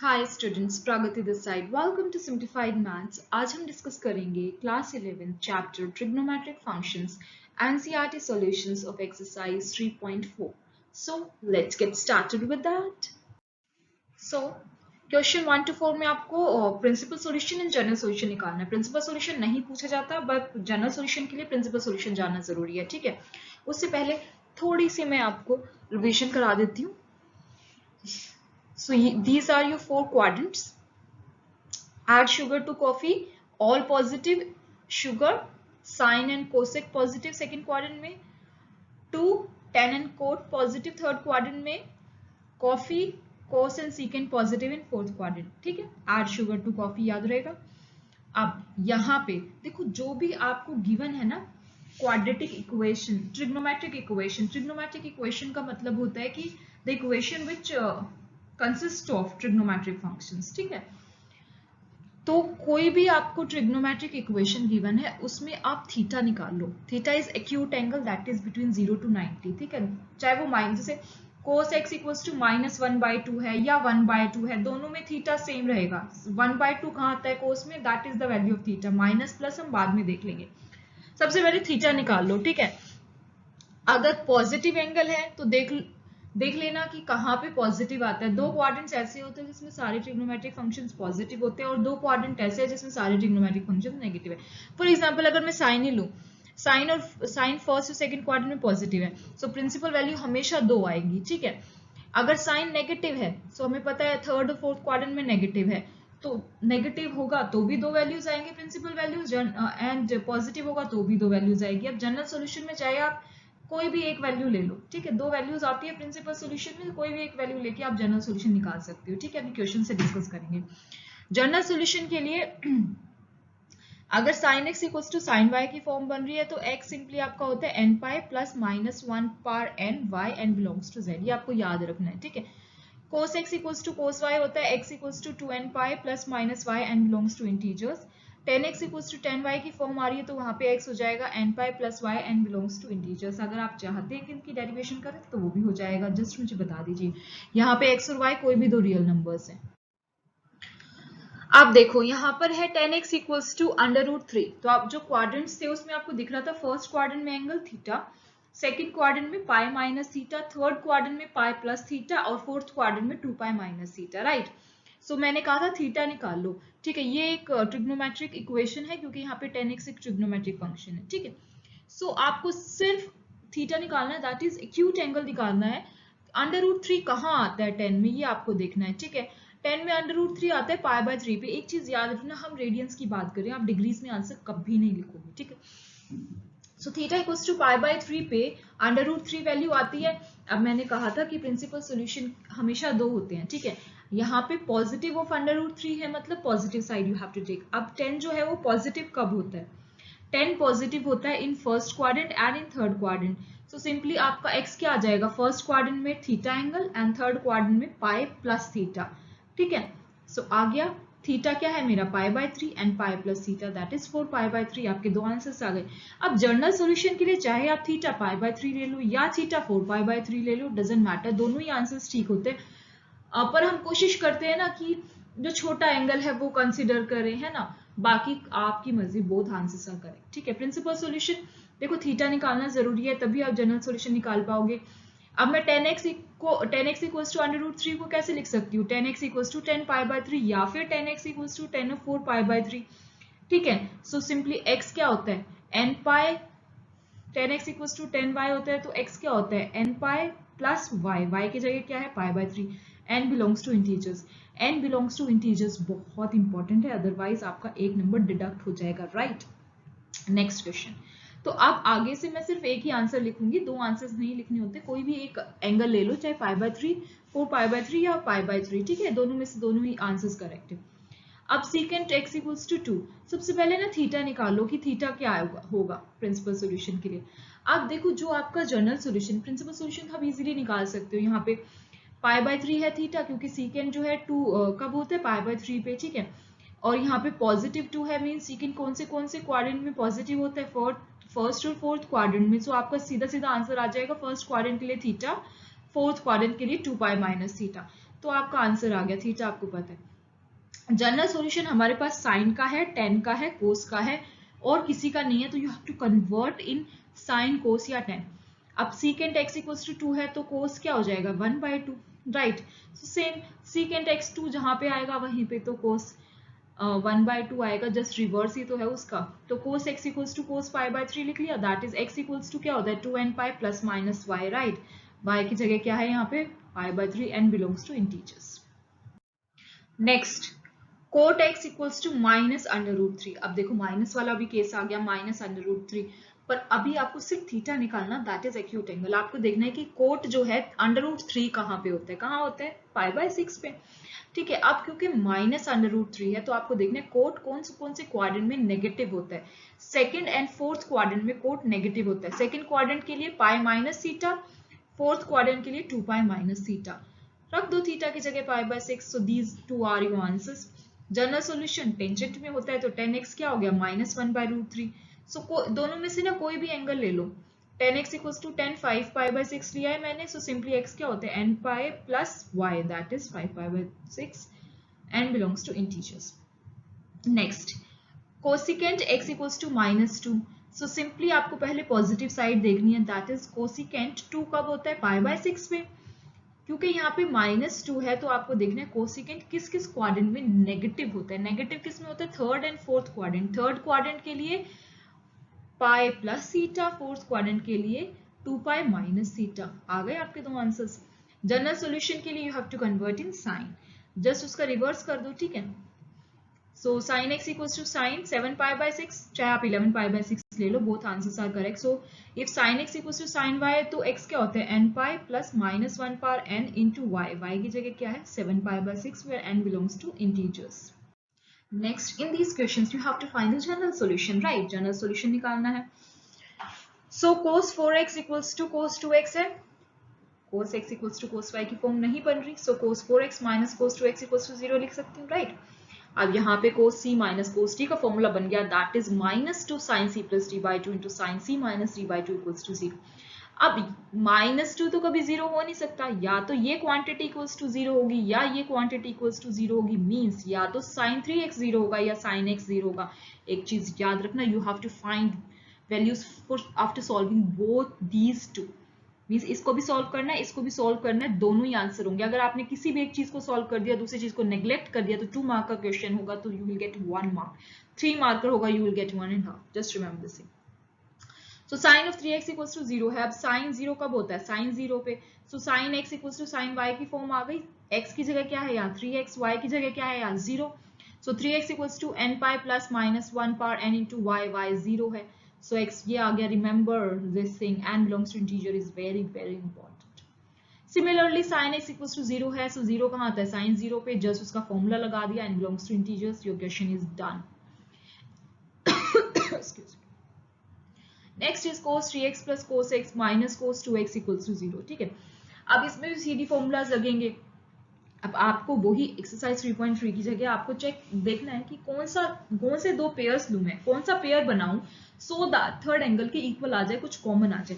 Hi students, Pragati this side. Welcome to simplified maths. आज हम discuss करेंगे class 11 chapter trigonometric functions NCERT solutions of exercise 3.4। So let's get started with that. So question 1 to 4 में आपको principal solution and general solution निकालना है। Principal solution नहीं पूछा जाता, बट जनरल सॉल्यूशन के लिए प्रिंसिपल सॉल्यूशन जानना जरूरी है। ठीक है, उससे पहले थोड़ी सी मैं आपको रिवीजन करा देती हूँ। So these are your four quadrants. Add sugar to coffee, all positive sugar, sine and cosec positive second quadrant में, 2 tan and cot positive third quadrant में, coffee cos and secant positive in fourth quadrant। ठीक है, add sugar to coffee याद रहेगा। अब यहाँ पे देखो, जो भी आपको गिवन है ना, quadratic equation, trigonometric equation. Trigonometric equation का मतलब होता है कि the equation which consist of trigonometric functions. ठीक है, तो कोई भी आपको ट्रिग्नोमेट्रिक इक्वेशन गिवन है, उसमें आप थीटा निकाल लो। Theta is acute angle that is between 0 to 90। ठीक है, चाहे वो माइनस, जैसे cos x इक्वल्स टू -1/2 है या 1/2 है, दोनों में थीटा सेम रहेगा। 1/2 कहाँ आता है कोस में? That is the value of theta. Minus plus हम बाद में देख लेंगे, सबसे पहले थीटा निकाल लो। ठीक है, अगर पॉजिटिव एंगल है तो देख लेना कि कहाँ पे पॉजिटिव आता है। दो क्वाड्रेंट्स ऐसे होते हैं जिसमें सारे ट्रिग्नोमेट्रिक फंक्शंस पॉजिटिव होते हैं, और दो क्वाड्रेंट ऐसे हैं जिसमें सारे ट्रिग्नोमेट्रिक फंक्शंस नेगेटिव है। फॉर एग्जांपल, अगर मैं साइन ही लूं, साइन फर्स्ट और सेकंड क्वाड्रेंट में पॉजिटिव है, सो प्रिंसिपल वैल्यू हमेशा 2 आएगी। ठीक है, अगर साइन नेगेटिव है, सो हमें पता है थर्ड और फोर्थ क्वाड्रेंट में नेगेटिव है, तो नेगेटिव होगा तो भी 2 वैल्यूज आएंगे प्रिंसिपल वैल्यूज, एंड पॉजिटिव होगा तो भी 2 वैल्यूज आएगी। अब जनरल सॉल्यूशन में चाहे आप कोई भी एक वैल्यू ले लो। ठीक है, 2 वैल्यूज आती है प्रिंसिपल सॉल्यूशन में, कोई भी एक वैल्यू लेके आप जनरल सॉल्यूशन निकाल सकते हो। ठीक है, अभी क्वेश्चन से डिस्कस करेंगे। जनरल सॉल्यूशन के लिए अगर sin x equals to sin y की फॉर्म बन रही है, तो x सिंपली आपका होता है n pi plus -1 power n, y n belongs to z। ये आपको याद रखना है। ठीक है, cos x equals to cos y होता है x equals to 2n pi plus -y n belongs to integers. tan x equals to tan y की फॉर्म आ रही है, तो वहां पे x हो जाएगा n pi plus y n belongs to integers. अगर आप चाहते हैं कि इनकी डेरिवेशन करें तो वो भी हो जाएगा, जस्ट मुझे बता दीजिए। यहाँ पे x और y कोई भी 2 रियल नंबर्स हैं। आप देखो यहाँ पर है tan x इक्वल्स टू √3। तो आप जो क्वाड्रेंट्स थे उसमें आपको दिख रहा था फर्स्ट क्वाड्रेंट में एंगल थीटा, सेकंड क्वाड्रेंट में पाई माइनस थीटा, थर्ड क्वाड्रेंट में पाई प्लस थीटा, और फोर्थ क्वाड्रेंट में 2 पाई माइनस थीटा। राइट, सो मैंने कहा था थीटा निकाल लो। ठीक है, ये एक ट्रिग्नोमेट्रिक इक्वेशन है क्योंकि यहाँ पे tan x एक ट्रिग्नोमेट्रिक फंक्शन है। ठीक है, सो आपको सिर्फ थीटा निकालना है, दैट इज एक्यूट एंगल निकालना है। √3 कहाँ आता है 10 में, ये आपको देखना है। ठीक है, 10 में √3 आता है π/3 पे। एक चीज याद रखना, हम रेडियंस की बात करें, आप डिग्रीज में आंसर कभी नहीं लिखोगे। ठीक है, सो थीटा इक्वल्स टू π/3 पे √3 वैल्यू आती है। अब मैंने कहा था कि प्रिंसिपल सॉल्यूशन हमेशा 2 होते हैं। ठीक है, यहाँ पे पॉजिटिव ऑफ √3 है, मतलब positive side you have to take. अब 10 जो है वो पॉजिटिव कब होता है? 10 पॉजिटिव होता है in first quadrant and in third quadrant. So simply आपका x क्या आ जाएगा? फर्स्ट क्वाड्रेंट में theta angle and third quadrant में पाई प्लस थीटा। ठीक है, सो आ गया थीटा क्या है मेरा? π/3 and pi plus theta, that is 4 π/3। आपके 2 आंसर्स आ गए। अब जनरल सॉल्यूशन के लिए चाहे आप थीटा π/3 ले लो या थीटा 4 π/3 ले लो, डजंट मैटर, दोनों ही आंसर्स ठीक होते हैं। पर हम कोशिश करते हैं ना कि जो छोटा एंगल है वो कंसिडर करें, है ना, बाकी आपकी मर्जी, बोथ आंसर्स आर करेक्ट। ठीक है, प्रिंसिपल सॉल्यूशन देखो थीटा निकालना जरूरी है, तभी आप जनरल सॉल्यूशन निकाल पाओगे। अब मैं tan x इक्वल्स टू √3 को कैसे लिख सकती हूँ? tan x इक्वल्स टू 10 π/3 या फिर tan x इक्वल्स टू 10/4 π/3। ठीक है, सो सिंपली x क्या होता है? n pi, tan x equals to 10y होता है, तो x क्या होता है? n पाई प्लस y की जगह क्या है? π/3। n belongs to integers, n belongs to integers बहुत इंपॉर्टेंट है, अदरवाइज आपका एक नंबर डिडक्ट हो जाएगा। Right, next question. तो अब आगे से मैं सिर्फ एक ही आंसर लिखूंगी, 2 आंसर्स नहीं लिखने होते। कोई भी एक एंगल ले लो, चाहे π/3, 4 π/3 या π/3। ठीक है, दोनों में से दोनों ही आंसर्स करेक्ट है। अब secant x इक्वल्स टू 2, सबसे पहले ना थीटा निकालो कि थीटा क्या होगा प्रिंसिपल सॉल्यूशन के लिए। अब देखो जो आपका जनरल सॉल्यूशन, प्रिंसिपल सॉल्यूशन आप इजीली निकाल सकते हो। यहाँ पे π/3 है थीटा, क्योंकि secant जो है 2 कब होता है? π/3 पे। ठीक है, और यहाँ पे पॉजिटिव 2 है, मीन secant कौन से क्वाड्रेंट में पॉजिटिव होता है? फर्स्ट और फोर्थ क्वाड्रेंट में। सो आपका सीधा सीधा आंसर आ जाएगा फर्स्ट क्वाड्रेंट के लिए थीटा, फोर्थ क्वाड्रेंट के लिए 2 पाई माइनस थीटा। तो आपका आंसर आ गया, थीटा आपको पता है। जनरल सॉल्यूशन हमारे पास साइन का है, टेन का है, कोस का है और किसी का नहीं है, तो you have to convert in sine, cos या टेन। अब सीकेंट एक्स इक्वल्स टू 2 है तो कोस क्या हो जाएगा 1/2, right. So same secant x 2 जहां पे आएगा वहीं पे तो कोस 1/2 आएगा, जस्ट रिवर्स ही तो है उसका। तो cos x equals to cos π/3 लिख लिया, that is x equals to क्या होता है 2nπ plus minus y, right. Y की जगह क्या है यहाँ पे π/3, n belongs to integers. Next cot x equals to -√3। अब देखो माइनस वाला भी केस आ गया, -√3, पर अभी आपको सिर्फ थीटा निकालना, दैट इज एक्यूट एंगल। आपको देखना है कि कोट जो है √3 कहाँ पे होता है, कहाँ होता है π/6 पे, ठीक है। अब क्योंकि -√3 है तो आपको देखना है कोट कौन से क्वाड्रेंट में नेगेटिव होता है। सेकंड एंड फोर्थ क्वाड्रेंट में कोट नेगेटिव होता है। सेकंड क्वाड्रेंट के लिए पाई माइनस थीटा, फोर्थ क्वाड्रेंट के लिए 2π माइनस थीटा। रख दो थीटा की जगह π/6, so these two are your answers. General solution tangent में होता है तो 10x क्या हो गया -1/√3। सो दोनों में से ना कोई भी एंगल ले लो। 10x इक्वल्स टू 10, 5π/6 लिया है मैंने, सो सिंपली x क्या होता है nπ plus y, that is 5π/6, n belongs to integers. Next cosecant x equals to -2, so simply आपको पहले पॉजिटिव साइड देखनी है, दैट इज कोसिकेंट 2 कब होता है π/6 पे। क्योंकि यहाँ पे -2 है तो आपको देखना है कोसिकेंट किस किस क्वाड्रेंट में नेगेटिव होता है। नेगेटिव किस में होता है third and fourth quadrant. Third quadrant के लिए पाई प्लस थीटा, फोर्थ क्वाड्रेंट के लिए 2π माइनस थीटा। आ गए आपके दो आंसर्स। जनरल सॉल्यूशन के लिए you have to convert in sine, just उसका रिवर्स कर दो, ठीक है। So sin x equals to sin 7π/6, चाहे आप 11π/6 ले लो, both answers are correct. So if sin x equals to sin y, तो x क्या होता है nπ plus -1 power n into y. y की जगह क्या है 7π/6, where n belongs to integers. Next, in these questions you have to find the general solution, right? General solution निकालना है. So cos 4x equals to cos 2x है. cos x equals to cos y की form नहीं बन रही, so cos 4x minus cos 2x equals to 0 लिख सकती हूँ, right? अब यहाँ पे cos c minus cos d का फॉर्मूला बन गया, that is -2 sin c plus d/2 into sin c minus d/2 equals to 0. अब -2 तो कभी 0 हो नहीं सकता, या तो ये क्वांटिटी इक्वल्स टू 0 होगी या ये क्वांटिटी इक्वल्स टू 0 होगी, मींस या तो sin 3x 0 होगा या sin x 0 होगा। एक चीज याद रखना, you have to find values for after solving both these two, means इसको भी सॉल्व करना है, इसको भी सॉल्व करना है, दोनों ही आंसर होंगे। अगर आपने किसी भी एक चीज को सॉल्व कर दिया, दूसरी चीज को नेग्लेक्ट कर दिया, तो 2 मार्क का क्वेश्चन होगा तो you will get 1 mark. 3 marker होगा you will get 1.5, just remember this. So sine of 3x equals to 0 है। अब साइन 0 कब होता है साइन 0 पे, so sine x equals to sine y की फॉर्म आ गई। x की जगह क्या है यहाँ 3x, y की जगह क्या है यहाँ 0। So 3x equals to nπ plus -1 power n into y, y 0 है। So x ये आ गया, remember this thing, n belongs to integer is very important. Similarly sin x equals to 0 है, so 0 कहाँ आता है sin 0 पे, just उसका formula लगा दिया, n belongs to integers, your question is done. Excuse me. Next is cos 3x plus cos x minus cos 2x equals to 0, ठीक है। अब इसमें भी सीधी फॉर्मूलाज लगेंगे। अब आपको वही एक्सरसाइज 3.3 की जगह आपको चेक देखना है कि कौन से दो पेयर्स लूं मैं, कौन सा पेयर बनाऊं सो दैट थर्ड एंगल के इक्वल आ जाए, कुछ कॉमन आ जाए।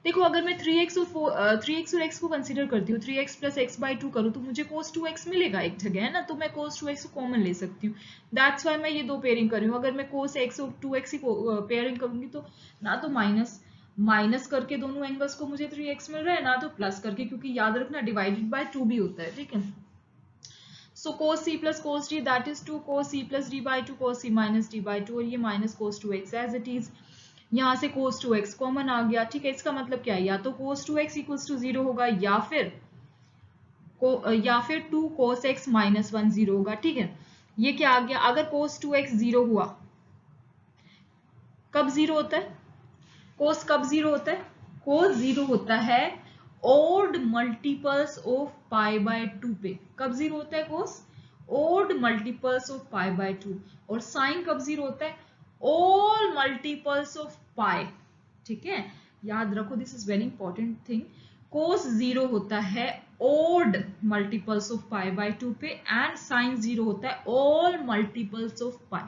देखो अगर मैं 3x और x को कंसीडर करती हूँ, 3x प्लस x/2 करूँ तो मुझे cos 2x मिलेगा एक जगह, है ना, तो मैं cos 2x को कॉमन ले सकती हूँ। दैट्स वाई मैं ये दो पेयरिंग कर रही हूँ। अगर मैं cos x और 2x ही पेयरिंग करूंगी तो ना तो माइनस करके दोनों एंगल्स को मुझे 3x मिल रहा है, ना तो प्लस करके, क्योंकि याद रखना डिवाइडेड बाय 2 भी होता है, ठीक है। So cos c plus cos d, that is 2 cos c plus d/2 cos c minus d/2, और ये minus cos 2x as it is। यहाँ से cos 2x कॉमन आ गया, ठीक है। इसका मतलब क्या है, या तो cos 2x equals to 0 होगा या फिर 2 cos x minus 1 0 होगा, ठीक है। ये क्या आ गया, अगर cos 2x 0 हुआ, कब 0 होता है cos, कब 0 होता है cos 0 होता है ओड मल्टीपल्स ऑफ π/2 पे। कब 0 होता है cos, ओड मल्टीपल्स ऑफ π/2, और साइन कब 0 होता है ऑल मल्टीपल्स ऑफ पाई, ठीक है। याद रखो, this is very important thing, cos 0 होता है ओड मल्टीपल्स ऑफ π/2 पे, एंड साइन 0 होता है all multiples of pi.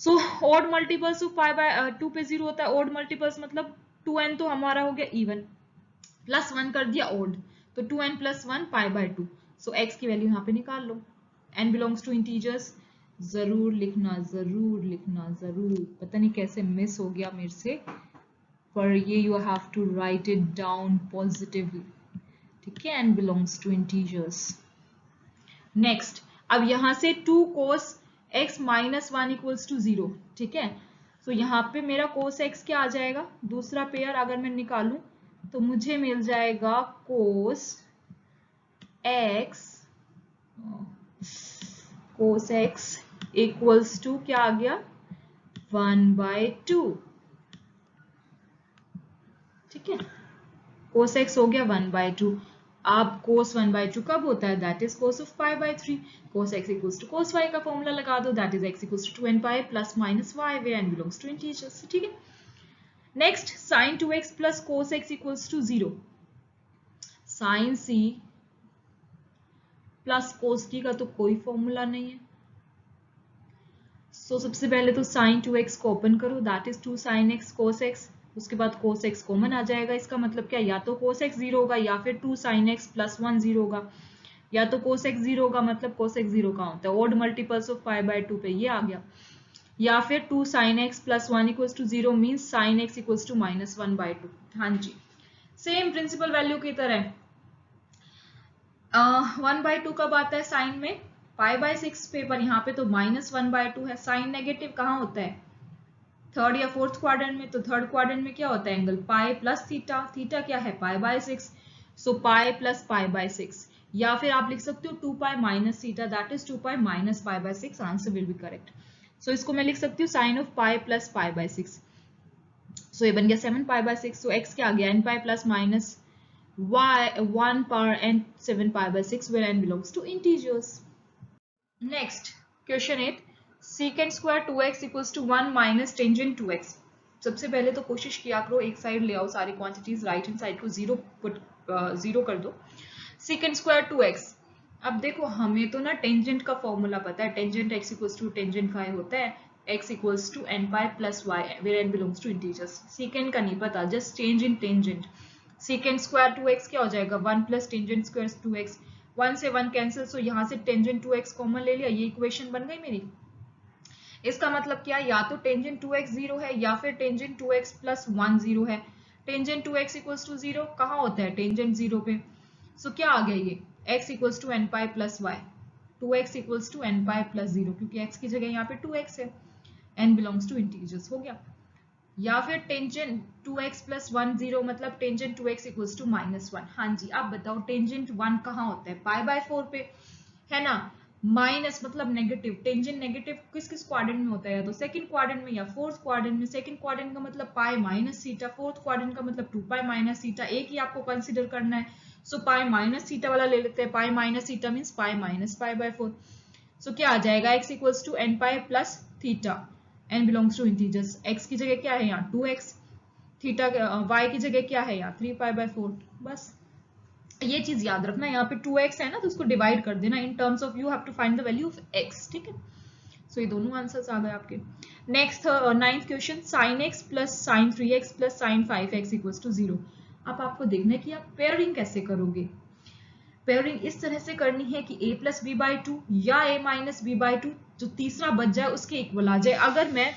So odd multiples of π/2 पे 0 होता है, ओड मल्टीपल्स मतलब 2n तो हमारा हो गया इवन, प्लस 1 कर दिया ओड, तो 2n प्लस 1 π/2, सो x की वैल्यू यहाँ पे निकाल लो। n बिलोंग्स टू इंटीजर्स, जरूर लिखना, जरूर लिखना, जरूर, पता नहीं कैसे मिस हो गया मेरे से, पर ये you have to write it down positively, ठीक है। n belongs to integers. Next, अब यहां से 2 cos x minus 1 equals to 0, ठीक है। तो यहाँ पे मेरा cos x क्या आ जाएगा, दूसरा पेयर अगर मैं निकालूं तो मुझे मिल जाएगा cos x इक्वल्स टू क्या आ गया, 1/2, ठीक है। cos x हो गया 1/2। अब cos 1/2 कब होता है, that is cos of π/3। cos x equals to cos y का फॉर्मूला लगा दो, that is x equals to 2n pi plus minus y, where n belongs to integers, ठीक है। Next, sin 2x plus cos x equals to 0। sin c plus cos t का तो कोई formula नहीं है। सो सबसे पहले तो sin 2x को ओपन करो, that is 2 sin x cos x, उसके बाद cos x कॉमन आ जाएगा। इसका मतलब क्या, या तो cos x 0 होगा या फिर 2 sin x प्लस 1 0 होगा, या तो cos x 0 होगा, मतलब cos x 0 कहाँ होता है, ओड मल्टीपल्स ऑफ π/2 पे, ये आ गया। या फिर 2 sin x plus 1 equals to 0 means sin x equals to minus 1/2। हाँ जी, सेम प्रिंसिपल वैल्यू की तरह 1/2 कब आता है साइन में, π/6 पे, पर यहाँ पे तो माइनस 1/2 है। साइन नेगेटिव कहाँ होता है, थर्ड या फोर्थ क्वाड्रेंट में, तो थर्ड क्वाड्रेंट में क्या होता है एंगल, पाई प्लस थीटा, थीटा क्या है π/6, सो पाई प्लस π/6, या फिर आप लिख सकते हो 2 pi minus theta, that is 2 pi minus π/6, answer will be correct. So इसको मैं लिख सकती हूँ sine of pi plus π/6, so ये बन गया 7 π/6। सो x क्या आ गया, n pi plus minus y 1 power n 7 π/6, where n belongs to integers. Next, question 8, secant square 2x equals to 1 minus tangent 2x। सबसे पहले तो कोशिश किया करो एक साइड ले आओ सारी क्वांटिटीज, राइट हैंड साइड को जीरो कर दो। secant square 2x, अब देखो हमें तो ना टेंजेंट का फॉर्मूला पता है, tangent x equals to tangent phi होता है, x equals to n pi plus y, where n belongs to integers. secant का नहीं पता, just change in tangent. secant square 2x क्या हो जाएगा, 1 प्लस टेंजेंट स्क्वायर 2x, 1 से 1 कैंसिल, सो यहाँ से टेंजेंट 2x कॉमन ले लिया, ये इक्वेशन बन गई मेरी। इसका मतलब क्या, या तो टेंजेंट 2x 0 है या फिर टेंजेंट 2x प्लस 1 0 है। टेंजेंट 2x इक्वल्स टू 0 कहाँ होता है, टेंजेंट 0 पे, सो क्या आ गया ये, x equals to n pi plus y, 2x equals to n pi plus 0, क्योंकि x की जगह यहाँ पे 2x है, n बिलोंग्स टू इंटीजर्स हो गया। या फिर टेंजेंट 2x प्लस 1 0, मतलब tangent 2x equals to minus 1। हाँ जी, अब बताओ टेंजेंट 1 कहाँ होता है, π/4 पे है ना, माइनस मतलब नेगेटिव, टेंजेंट नेगेटिव किस किस क्वाड्रेंट में होता है, या तो सेकंड क्वाड्रेंट में या फोर्थ क्वाड्रेंट में। सेकंड क्वाड्रेंट का मतलब पाई माइनस थीटा, फोर्थ क्वाड्रेंट का मतलब 2 पाई माइनस थीटा, एक ही आपको कंसीडर करना है, सो पाई माइनस थीटा वाला ले लेते हैं, pi minus theta means pi minus π/4। So क्या आ जाएगा, x equals to n pi plus theta, n belongs to integers, x की जगह क्या है यहाँ 2x, थीटा y की जगह क्या है यहाँ 3 π/4। बस ये चीज याद रखना, यहाँ पे 2x है ना तो उसको डिवाइड कर देना, in terms of you have to find the value of x, ठीक है। सो ये दोनों आंसर्स आ गए आपके। Next 9th question, sin x plus sin 3x plus sin 5x equals to 0। अब आपको देखना है कि आप पेयरिंग कैसे करोगे। पेयरिंग इस तरह से करनी है कि a प्लस बी बाई 2 या a माइनस बी बाई 2, जो तीसरा बच जाए उसके इक्वल आ जाए। अगर मैं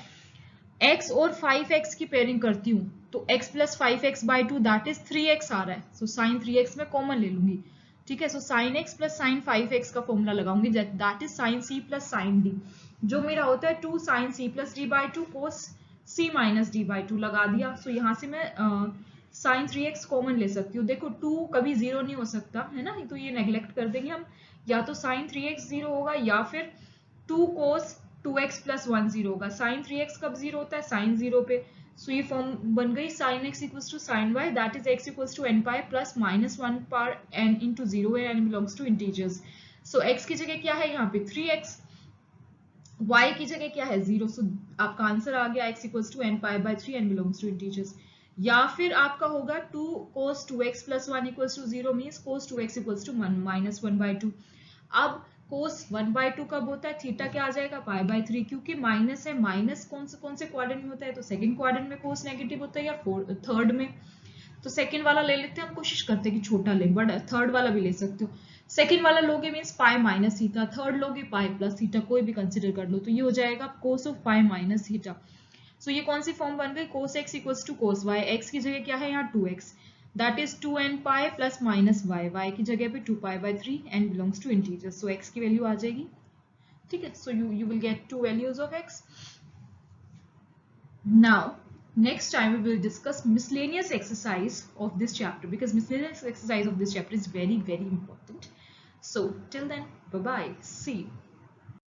x और 5x की पेयरिंग करती हूँ तो x plus 5x by 2 that is 3x आ रहा है, सो साइन 3x में कॉमन ले लूंगी, ठीक है। So sine x plus sine 5x का फॉर्मूला लगाऊंगी, that is sine c plus sine d, जो मेरा होता है 2 sine c plus d by 2 cos c minus d by 2 लगा दिया। सो यहाँ से मैं साइन 3x कॉमन ले सकती हूँ। देखो 2 कभी 0 नहीं हो सकता है ना, तो ये नेग्लेक्ट कर देंगे हम, या तो साइन 3x 0 होगा या फिर 2 कोस 2x प्लस 1 0 होगा। साइन 3x कब 0 होता है, साइन 0 पे, सो ये फॉर्म बन गई sine x equals to sine y, that is x equals to n pi plus minus 1 power n into 0, and n belongs to integers. So x की जगह क्या है यहाँ पे 3x, y की जगह क्या है 0, सो आपका आंसर आ गया x equals to n pi by 3, n belongs to integers. या फिर आपका होगा 2 cos 2x plus 1 equals to 0 means cos 2x equals to minus 1/2। अब cos 1/2 कब होता है, थीटा क्या आ जाएगा π/3, क्योंकि माइनस है, माइनस कौन से क्वाड्रेंट में होता है, तो सेकंड क्वाड्रेंट में cos नेगेटिव होता है या थर्ड में, तो सेकंड वाला ले लेते हैं हम, कोशिश करते हैं कि छोटा लें, बट थर्ड वाला भी ले सकते हो। सेकेंड वाला लोगे मीन्स पाई माइनस थीटा, थर्ड लोगे पाई प्लस थीटा, कोई भी कंसिडर कर लो, तो ये हो जाएगा cos of pi minus theta. So ये कौन सी फॉर्म बन गई, cos x equals to cos y, x की जगह क्या है यहाँ 2x, that is 2n pi plus minus y, y की जगह पे 2 pi by 3 and belongs to integer, so x की वैल्यू आ जाएगी, ठीक है। So you will get two values of x। Now, next time we will discuss miscellaneous exercise of this chapter, because miscellaneous exercise of this chapter is very, very important. So, till then, bye-bye. See you.